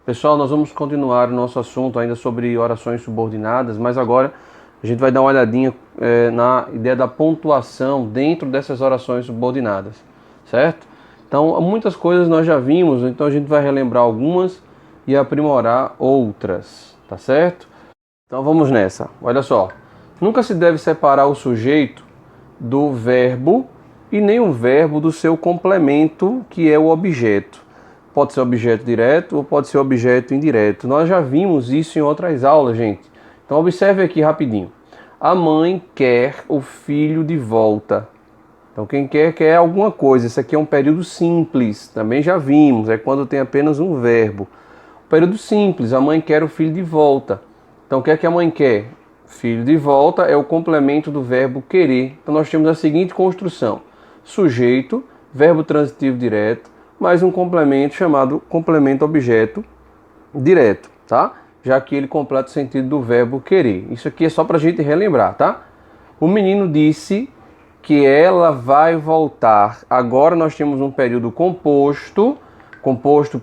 Pessoal, nós vamos continuar o nosso assunto ainda sobre orações subordinadas, mas agora a gente vai dar uma olhadinha na ideia da pontuação dentro dessas orações subordinadas, certo? Então, muitas coisas nós já vimos, então a gente vai relembrar algumas e aprimorar outras, tá certo? Então vamos nessa. Olha só, nunca se deve separar o sujeito do verbo e nem o verbo do seu complemento, que é o objeto. Pode ser objeto direto ou pode ser objeto indireto. Nós já vimos isso em outras aulas, gente. Então observe aqui rapidinho. A mãe quer o filho de volta. Então quem quer alguma coisa. Isso aqui é um período simples. Também já vimos. É quando tem apenas um verbo. Período simples. A mãe quer o filho de volta. Então o que é que a mãe quer? Filho de volta é o complemento do verbo querer. Então nós temos a seguinte construção. Sujeito, verbo transitivo direto, mais um complemento chamado complemento objeto direto, tá? Já que ele completa o sentido do verbo querer. Isso aqui é só para a gente relembrar, tá? O menino disse que ela vai voltar. Agora nós temos um período composto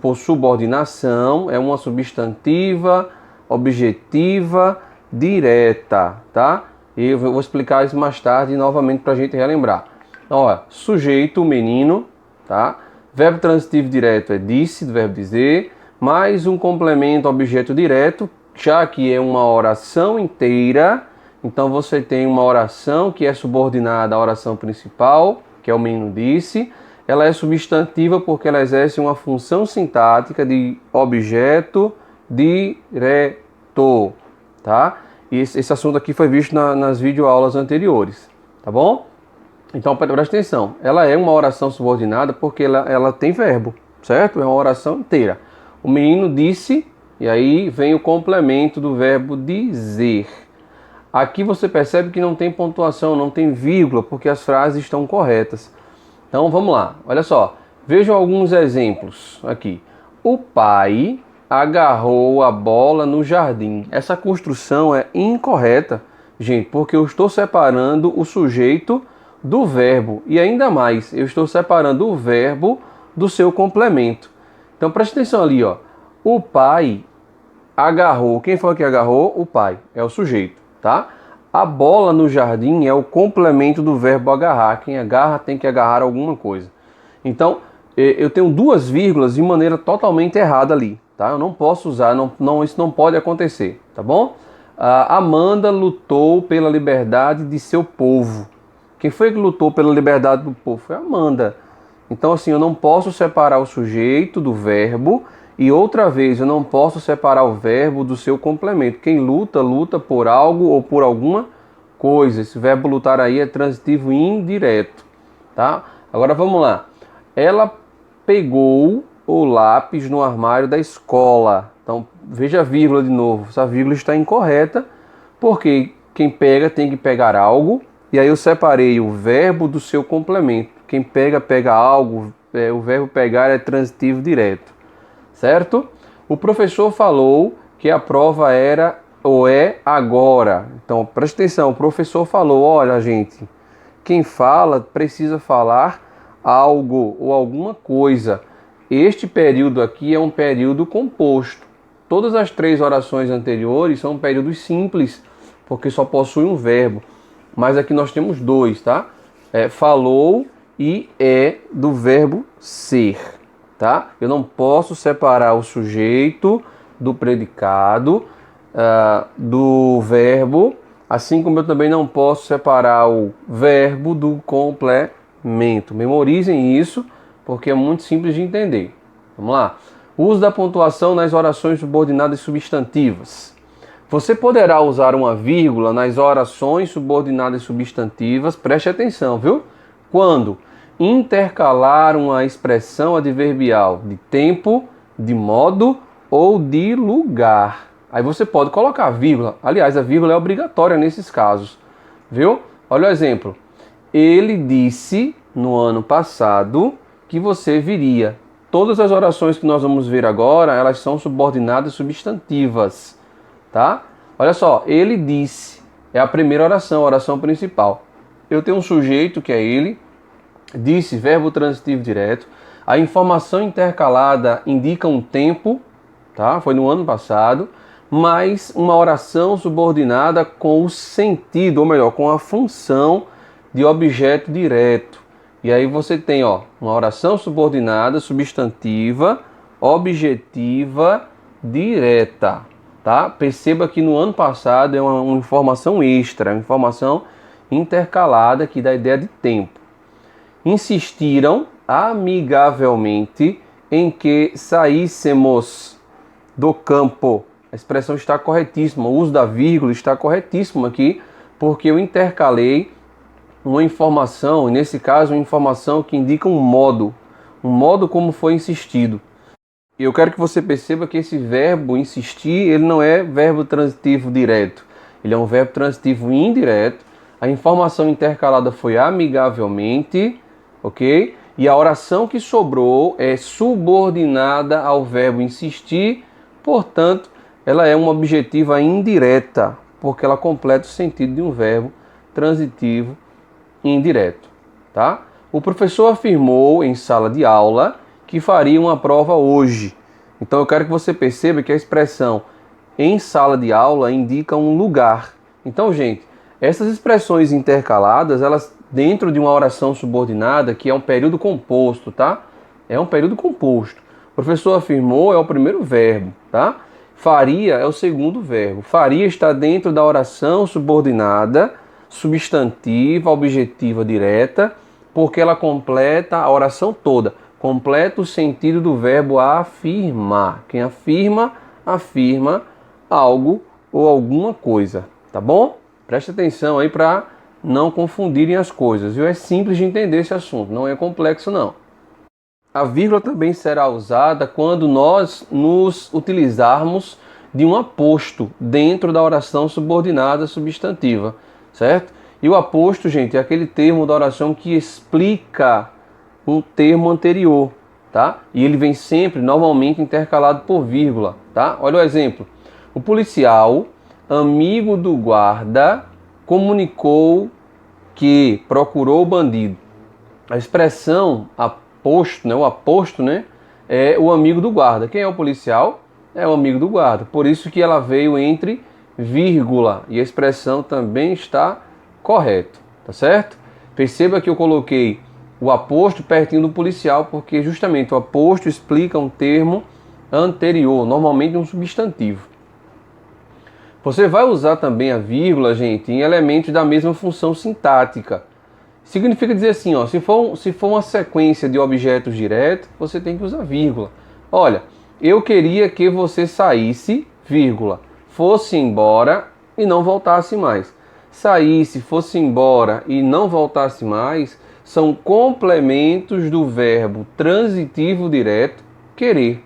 por subordinação, é uma substantiva, objetiva, direta, tá? E eu vou explicar isso mais tarde novamente para a gente relembrar. Então, ó, sujeito, menino, tá? Verbo transitivo direto é disse, do verbo dizer, mais um complemento objeto direto, já que é uma oração inteira. Então você tem uma oração que é subordinada à oração principal, que é o menino disse. Ela é substantiva porque ela exerce uma função sintática de objeto direto, tá? E esse assunto aqui foi visto nas videoaulas anteriores, tá bom? Então presta atenção, ela é uma oração subordinada porque ela tem verbo, certo? É uma oração inteira. O menino disse, e aí vem o complemento do verbo dizer. Aqui você percebe que não tem pontuação, não tem vírgula, porque as frases estão corretas. Então vamos lá, olha só, vejam alguns exemplos aqui. O pai agarrou a bola no jardim. Essa construção é incorreta, gente, porque eu estou separando o sujeito do verbo. E ainda mais, eu estou separando o verbo do seu complemento. Então preste atenção ali, ó. O pai agarrou. Quem foi que agarrou? O pai. É o sujeito, tá? A bola no jardim é o complemento do verbo agarrar. Quem agarra tem que agarrar alguma coisa. Então, eu tenho duas vírgulas de maneira totalmente errada ali, tá? Eu não posso usar, isso não pode acontecer, tá bom? Amanda lutou pela liberdade de seu povo. Quem foi que lutou pela liberdade do povo? Foi Amanda. Então, assim, eu não posso separar o sujeito do verbo e outra vez eu não posso separar o verbo do seu complemento. Quem luta, luta por algo ou por alguma coisa. Esse verbo lutar aí é transitivo indireto, tá? Agora vamos lá. Ela pegou o lápis no armário da escola. Então, veja a vírgula de novo. Essa vírgula está incorreta porque quem pega tem que pegar algo. E aí eu separei o verbo do seu complemento. Quem pega, pega algo. O verbo pegar é transitivo direto. Certo? O professor falou que a prova era ou é agora. Então, presta atenção. O professor falou, olha, gente, quem fala precisa falar algo ou alguma coisa. Este período aqui é um período composto. Todas as três orações anteriores são períodos simples, porque só possui um verbo. Mas aqui nós temos dois, tá? Falou e é do verbo ser, tá? Eu não posso separar o sujeito do predicado, do verbo, assim como eu também não posso separar o verbo do complemento. Memorizem isso, porque é muito simples de entender. Vamos lá. Uso da pontuação nas orações subordinadas substantivas. Você poderá usar uma vírgula nas orações subordinadas substantivas, preste atenção, viu? Quando intercalar uma expressão adverbial de tempo, de modo ou de lugar. Aí você pode colocar vírgula. Aliás, a vírgula é obrigatória nesses casos, viu? Olha o exemplo. Ele disse no ano passado que você viria. Todas as orações que nós vamos ver agora, elas são subordinadas substantivas. Tá? Olha só, ele disse, é a primeira oração, a oração principal. Eu tenho um sujeito que é ele, disse, verbo transitivo direto. A informação intercalada indica um tempo, tá? Foi no ano passado, mas uma oração subordinada com o sentido, ou melhor, com a função de objeto direto. E aí você tem, ó, uma oração subordinada, substantiva, objetiva, direta, tá? Perceba que no ano passado é uma informação extra, uma informação intercalada que dá ideia de tempo. Insistiram amigavelmente em que saíssemos do campo. A expressão está corretíssima, o uso da vírgula está corretíssimo aqui, porque eu intercalei uma informação, nesse caso uma informação que indica um modo como foi insistido. E eu quero que você perceba que esse verbo insistir, ele não é verbo transitivo direto, ele é um verbo transitivo indireto. A informação intercalada foi amigavelmente, ok? E a oração que sobrou é subordinada ao verbo insistir, portanto, ela é uma objetiva indireta, porque ela completa o sentido de um verbo transitivo indireto, tá? O professor afirmou em sala de aula que faria uma prova hoje. Então eu quero que você perceba que a expressão em sala de aula indica um lugar. Então, gente, essas expressões intercaladas, elas dentro de uma oração subordinada, que é um período composto, tá? É um período composto. O professor afirmou é o primeiro verbo, tá? Faria é o segundo verbo. Faria está dentro da oração subordinada, substantiva, objetiva, direta, porque ela completa a oração toda. Completa o sentido do verbo afirmar. Quem afirma, afirma algo ou alguma coisa, tá bom? Preste atenção aí para não confundirem as coisas, viu? É simples de entender esse assunto, não é complexo não. A vírgula também será usada quando nós nos utilizarmos de um aposto dentro da oração subordinada substantiva, certo? E o aposto, gente, é aquele termo da oração que explica um termo anterior, tá? E ele vem sempre, normalmente, intercalado por vírgula, tá? Olha o exemplo. O policial, amigo do guarda, comunicou que procurou o bandido. A expressão aposto, né? O aposto, né? É o amigo do guarda. Quem é o policial? É o amigo do guarda. Por isso que ela veio entre vírgula. E a expressão também está correta, tá certo? Perceba que eu coloquei o aposto pertinho do policial, porque justamente o aposto explica um termo anterior, normalmente um substantivo. Você vai usar também a vírgula, gente, em elementos da mesma função sintática. Significa dizer assim, ó, se for uma sequência de objetos diretos, você tem que usar vírgula. Olha, eu queria que você saísse, vírgula, fosse embora e não voltasse mais. Saísse, fosse embora e não voltasse mais são complementos do verbo transitivo direto querer.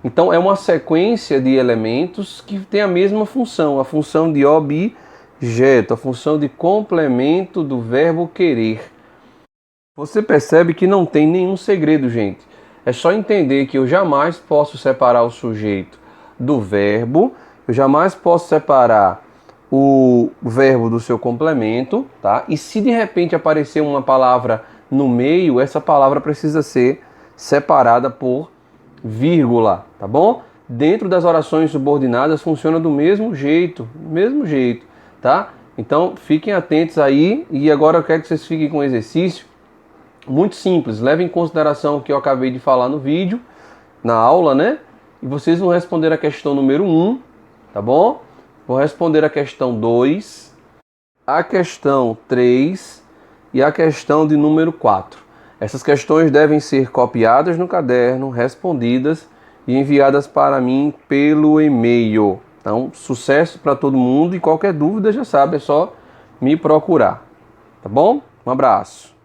Então é uma sequência de elementos que tem a mesma função, a função de objeto, a função de complemento do verbo querer. Você percebe que não tem nenhum segredo, gente. É só entender que eu jamais posso separar o sujeito do verbo, eu jamais posso separar o verbo do seu complemento, tá? E se de repente aparecer uma palavra no meio, essa palavra precisa ser separada por vírgula, tá bom? Dentro das orações subordinadas funciona do mesmo jeito, tá? Então fiquem atentos aí e agora eu quero que vocês fiquem com um exercício muito simples. Levem em consideração o que eu acabei de falar no vídeo, na aula, né? E vocês vão responder a questão número 1, tá bom? Vou responder a questão 2, a questão 3 e a questão de número 4. Essas questões devem ser copiadas no caderno, respondidas e enviadas para mim pelo e-mail. Então, sucesso para todo mundo e qualquer dúvida já sabe, é só me procurar. Tá bom? Um abraço.